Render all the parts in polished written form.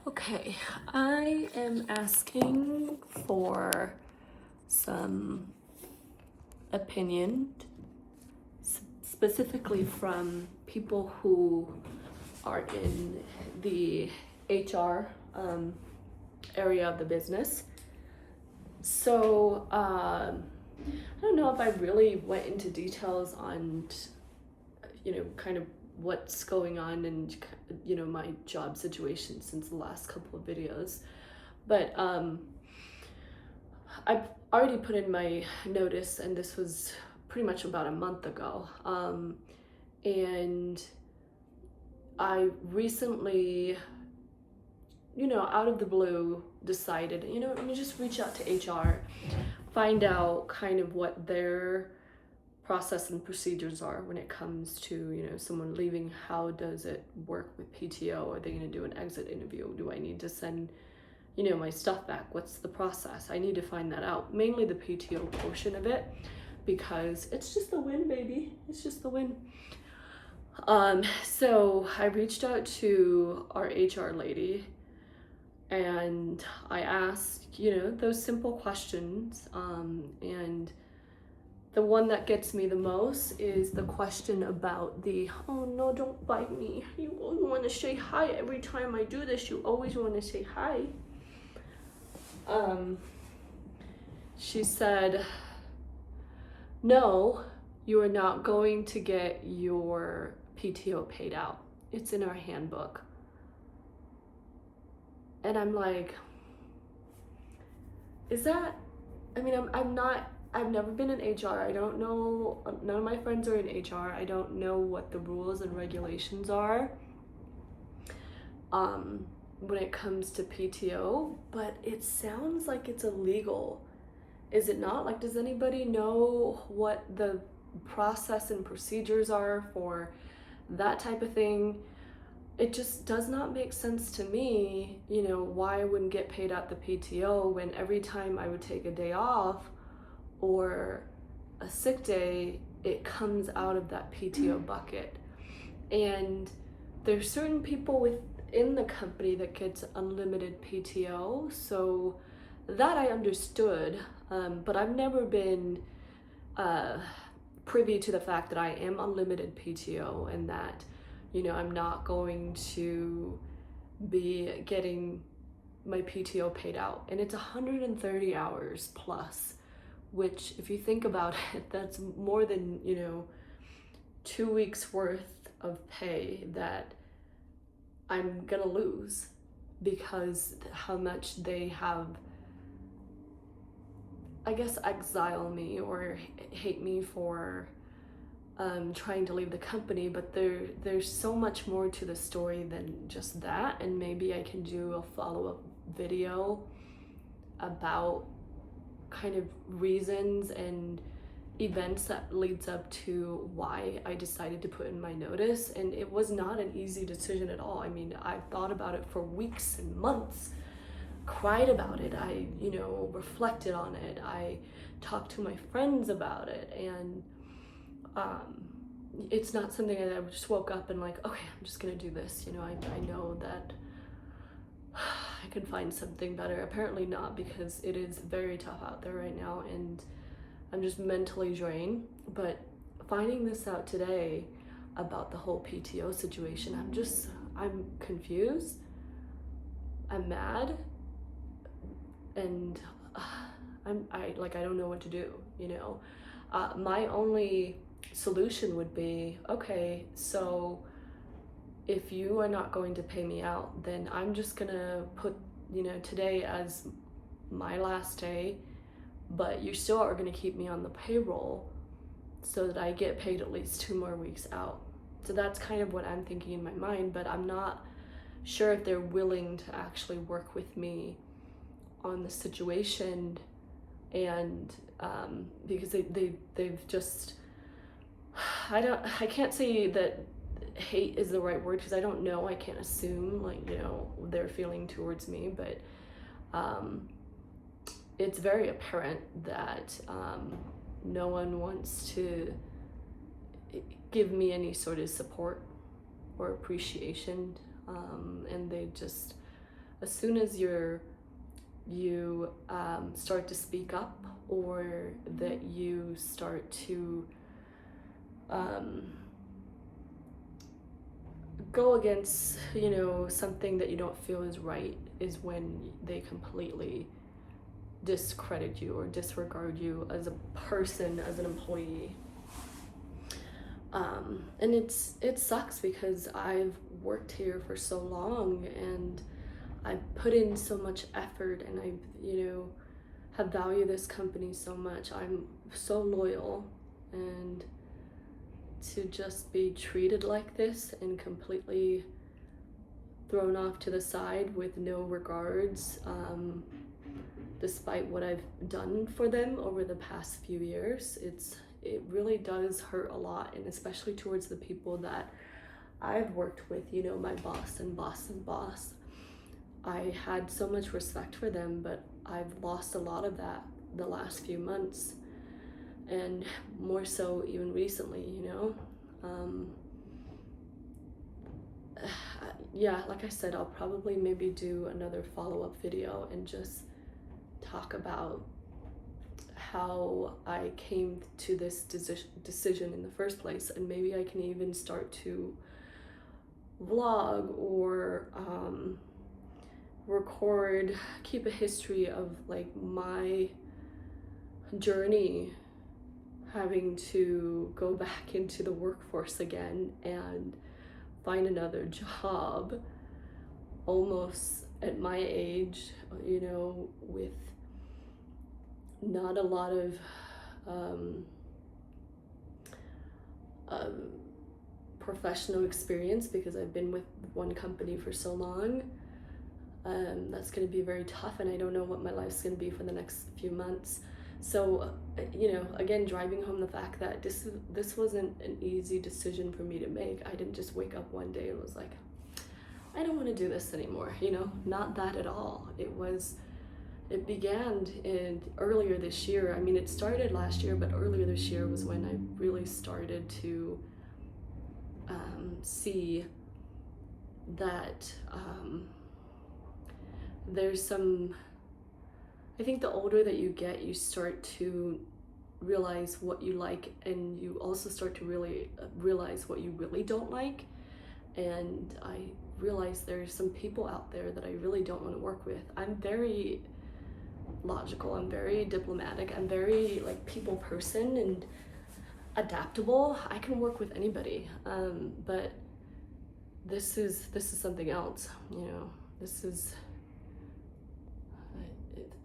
Okay, I am asking for some opinion, specifically from people who are in the HR area of the business. So, I don't know if I really went into details on, kind of what's going on and, my job situation since the last couple of videos. But I've already put in my notice, and this was pretty much about a month ago. And I recently, out of the blue, decided, let me just reach out to HR, find out kind of what their process and procedures are when it comes to, someone leaving. How does it work with PTO? Are they going to do an exit interview? Do I need to send my stuff back? What's the process? I need to find that out, mainly the PTO portion of it, because it's just the win, baby. It's just the win. So I reached out to our HR lady and I asked, those simple questions. And the one that gets me the most is the question about oh no, don't bite me. You want to say hi every time I do this. You always want to say hi. She said, no, you are not going to get your PTO paid out. It's in our handbook. And I'm like, is that, I've never been in HR. I don't know, none of my friends are in HR. I don't know what the rules and regulations are when it comes to PTO, but it sounds like it's illegal. Is it not? Like, does anybody know what the process and procedures are for that type of thing? It just does not make sense to me, why I wouldn't get paid out the PTO when every time I would take a day off or a sick day, it comes out of that PTO bucket. And there's certain people within the company that gets unlimited PTO, so that I understood, but I've never been privy to the fact that I am unlimited PTO and that, I'm not going to be getting my PTO paid out. And it's 130 hours plus, which if you think about it, that's more than, 2 weeks worth of pay that I'm gonna lose because how much they have, I guess, exile me or hate me for trying to leave the company. But there's so much more to the story than just that, and maybe I can do a follow-up video about kind of reasons and events that leads up to why I decided to put in my notice. And it was not an easy decision at all. I thought about it for weeks and months, cried about it, I reflected on it, I talked to my friends about it, and it's not something that I just woke up and like, okay, I'm just gonna do this. I know that I could find something better. Apparently not, because it is very tough out there right now and I'm just mentally drained. But finding this out today about the whole PTO situation, I'm confused, I'm mad, and I don't know what to do. My only solution would be, okay, so if you are not going to pay me out, then I'm just gonna put today as my last day, but you still are gonna keep me on the payroll so that I get paid at least 2 more weeks out. So that's kind of what I'm thinking in my mind, but I'm not sure if they're willing to actually work with me on the situation. And because they've just, I can't say that hate is the right word, because I don't know, I can't assume their feeling towards me, but it's very apparent that no one wants to give me any sort of support or appreciation, and they just as soon as you start to speak up, or that you start to go against, something that you don't feel is right, is when they completely discredit you or disregard you as a person, as an employee. And it sucks because I've worked here for so long, and I've put in so much effort, and have valued this company so much. I'm so loyal, and to just be treated like this and completely thrown off to the side with no regards, despite what I've done for them over the past few years, it really does hurt a lot, and especially towards the people that I've worked with, my boss and boss's boss. I had so much respect for them, but I've lost a lot of that the last few months, and more so even recently, yeah, like I said, I'll probably maybe do another follow-up video and just talk about how I came to this decision in the first place, and maybe I can even start to vlog or record, keep a history of like my journey having to go back into the workforce again and find another job almost at my age, with not a lot of professional experience, because I've been with one company for so long. That's going to be very tough, and I don't know what my life's going to be for the next few months. So, again, driving home the fact that this wasn't an easy decision for me to make. I didn't just wake up one day and was like, I don't want to do this anymore, not that at all. It began earlier this year. I mean, it started last year, but earlier this year was when I really started to see that there's some, I think the older that you get, you start to realize what you like, and you also start to really realize what you really don't like. And I realized there's some people out there that I really don't want to work with. I'm very logical, I'm very diplomatic, I'm very like people person and adaptable. I can work with anybody, but this is something else. This is,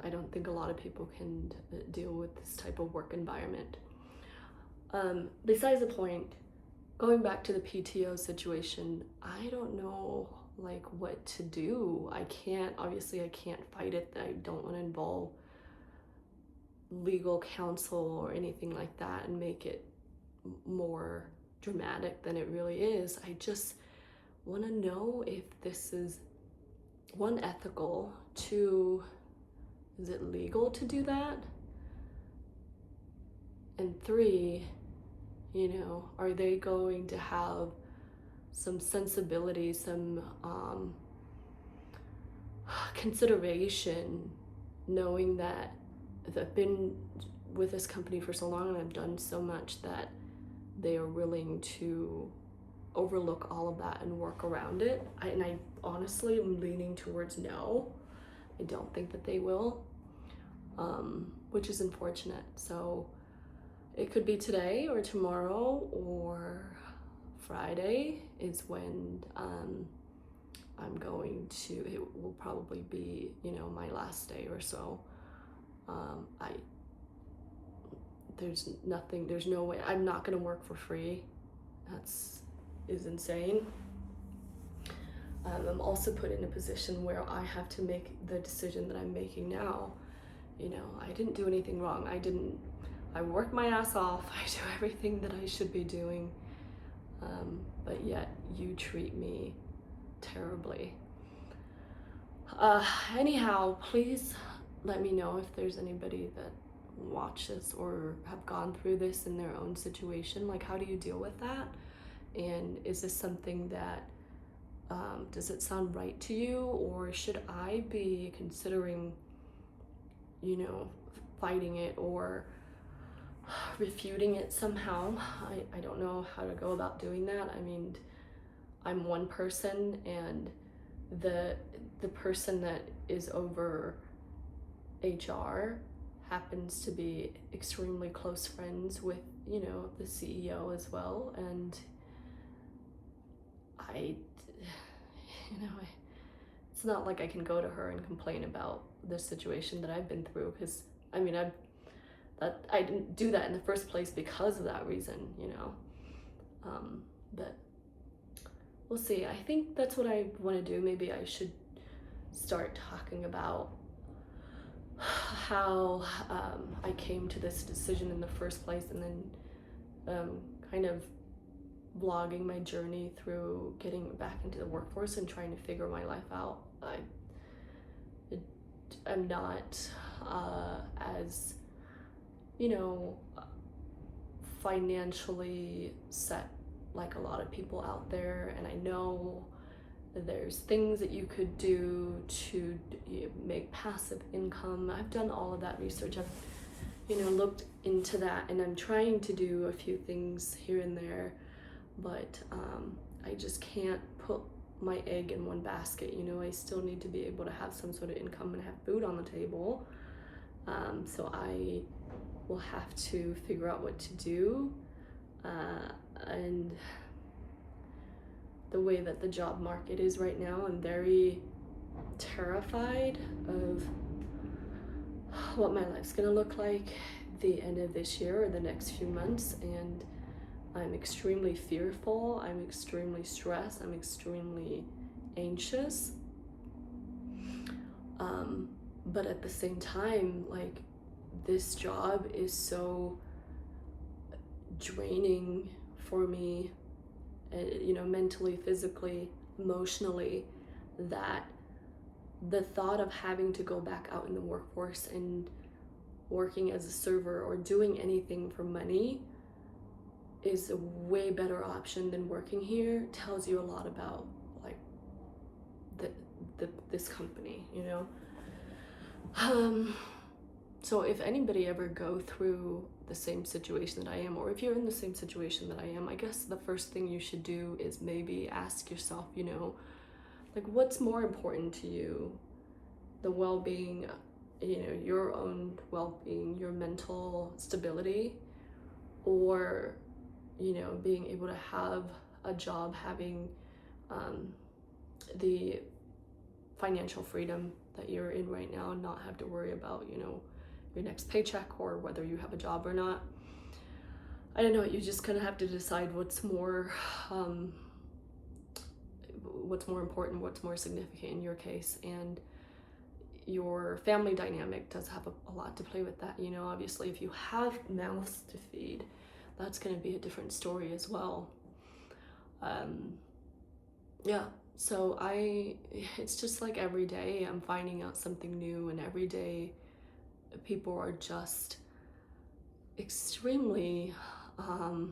I don't think a lot of people can deal with this type of work environment. Besides the point, going back to the PTO situation, I don't know like what to do. I can't fight it. I don't want to involve legal counsel or anything like that and make it more dramatic than it really is. I just want to know if this is, one, ethical, two, is it legal to do that, and three, are they going to have some sensibility, some consideration, knowing that I've been with this company for so long and I've done so much that they are willing to overlook all of that and work around it. And I honestly am leaning towards no. I don't think that they will, which is unfortunate. So it could be today or tomorrow or Friday is when I'm going to, it will probably be, my last day or so. There's no way, I'm not gonna work for free. Is insane. I'm also put in a position where I have to make the decision that I'm making now. I didn't do anything wrong. I work my ass off. I do everything that I should be doing. But yet you treat me terribly. Anyhow, please let me know if there's anybody that watches or have gone through this in their own situation. Like, how do you deal with that? And is this something that Does it sound right to you, or should I be considering, fighting it or refuting it somehow? I don't know how to go about doing that. I mean, I'm one person, and the person that is over HR happens to be extremely close friends with, the CEO as well. And I, it's not like I can go to her and complain about the situation that I've been through, because I mean, I didn't do that in the first place because of that reason, but we'll see. I think that's what I want to do. Maybe I should start talking about how I came to this decision in the first place, and then kind of vlogging my journey through getting back into the workforce and trying to figure my life out. I'm not as, financially set like a lot of people out there, and I know there's things that you could do to make passive income. I've done all of that research. I've looked into that, and I'm trying to do a few things here and there, but I just can't put my egg in one basket. I still need to be able to have some sort of income and have food on the table. So I will have to figure out what to do, and the way that the job market is right now, I'm very terrified of what my life's gonna look like the end of this year or the next few months, and I'm extremely fearful, I'm extremely stressed, I'm extremely anxious, but at the same time, like, this job is so draining for me, mentally, physically, emotionally, that the thought of having to go back out in the workforce and working as a server or doing anything for money is a way better option than working here. Tells you a lot about, like, this company, So if anybody ever go through the same situation that I am, or if you're in the same situation that I am, I guess the first thing you should do is maybe ask yourself, like, what's more important to you? The well-being, your own well-being, your mental stability, or, being able to have a job, having the financial freedom that you're in right now, and not have to worry about, your next paycheck or whether you have a job or not. I don't know, you just kind of have to decide what's more important, what's more significant in your case. And your family dynamic does have a lot to play with that. Obviously, if you have mouths to feed, that's going to be a different story as well. Yeah, so it's just like every day I'm finding out something new, and every day people are just extremely, I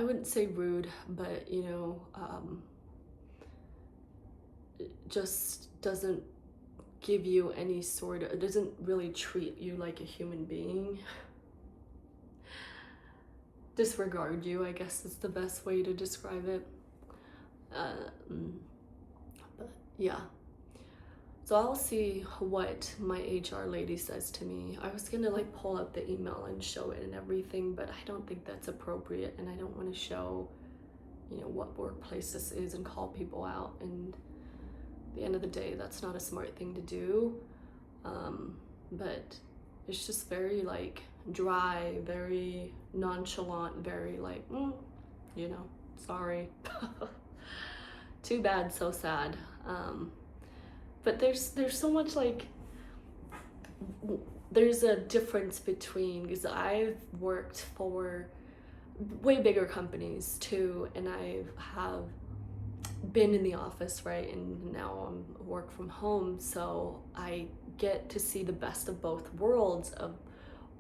wouldn't say rude, but, it just doesn't give you any sort of, it doesn't really treat you like a human being. Disregard you, I guess is the best way to describe it. But yeah. So I'll see what my HR lady says to me. I was gonna pull up the email and show it and everything, but I don't think that's appropriate, and I don't want to show, what workplace this is and call people out. And at the end of the day, that's not a smart thing to do. But it's just very dry, very nonchalant, very sorry. Too bad, so sad. But there's so much there's a difference between, because I've worked for way bigger companies too, and I have been in the office, right? And now I'm work from home, so I get to see the best of both worlds of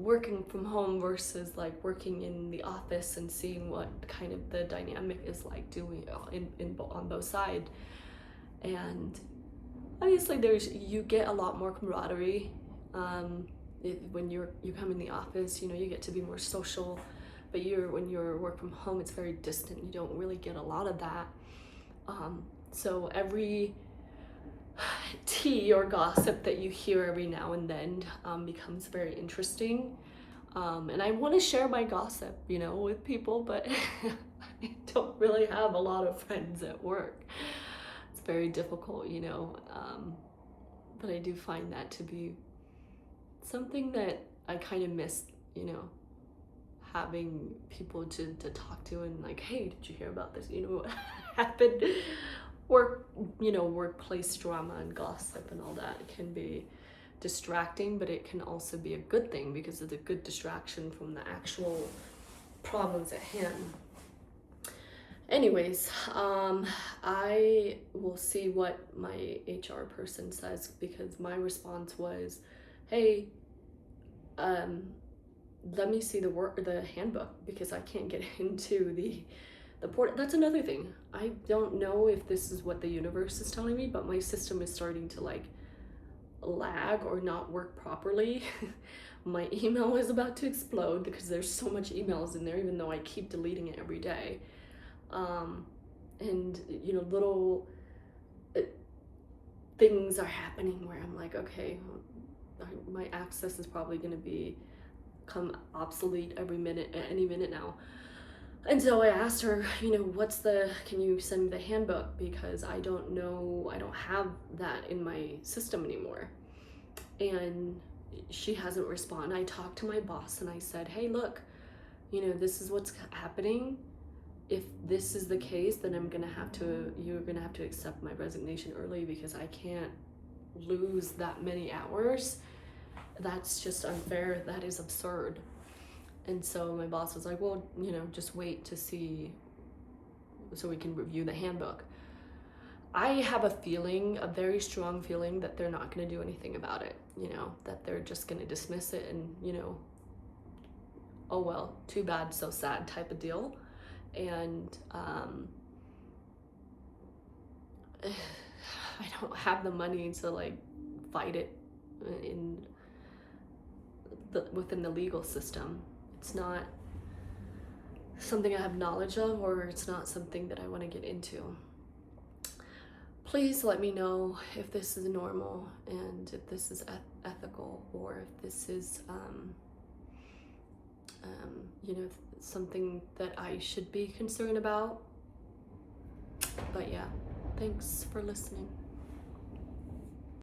working from home versus like working in the office and seeing what kind of the dynamic is like doing on both sides. And obviously you get a lot more camaraderie when you come in the office. You get to be more social, but when you're work from home, it's very distant. You don't really get a lot of that. So every tea or gossip that you hear every now and then becomes very interesting. And I want to share my gossip, with people, but I don't really have a lot of friends at work. It's very difficult, but I do find that to be something that I kind of miss, having people to talk to and like, hey, did you hear about this? What happened? Workplace drama and gossip and all that. It can be distracting, but it can also be a good thing because it's a good distraction from the actual problems at hand. Anyways, I will see what my HR person says, because my response was, hey, let me see the handbook, because I can't get into the port. That's another thing. I don't know if this is what the universe is telling me, but my system is starting to like lag or not work properly. My email is about to explode because there's so much emails in there, even though I keep deleting it every day. And little things are happening where I'm like, okay, my access is probably going to become obsolete any minute now. And so I asked her, can you send me the handbook, because I don't have that in my system anymore. And she hasn't responded. I talked to my boss and I said, hey, look, this is what's happening. If this is the case, then you're gonna have to accept my resignation early, because I can't lose that many hours. That's just unfair. That is absurd. And so my boss was like, well, just wait to see so we can review the handbook. I have a very strong feeling that they're not going to do anything about it, that they're just going to dismiss it and, oh well, too bad, so sad type of deal. And I don't have the money to like fight it within the legal system. It's not something I have knowledge of, or it's not something that I want to get into. Please let me know if this is normal and if this is ethical, or if this is something that I should be concerned about. But yeah, thanks for listening.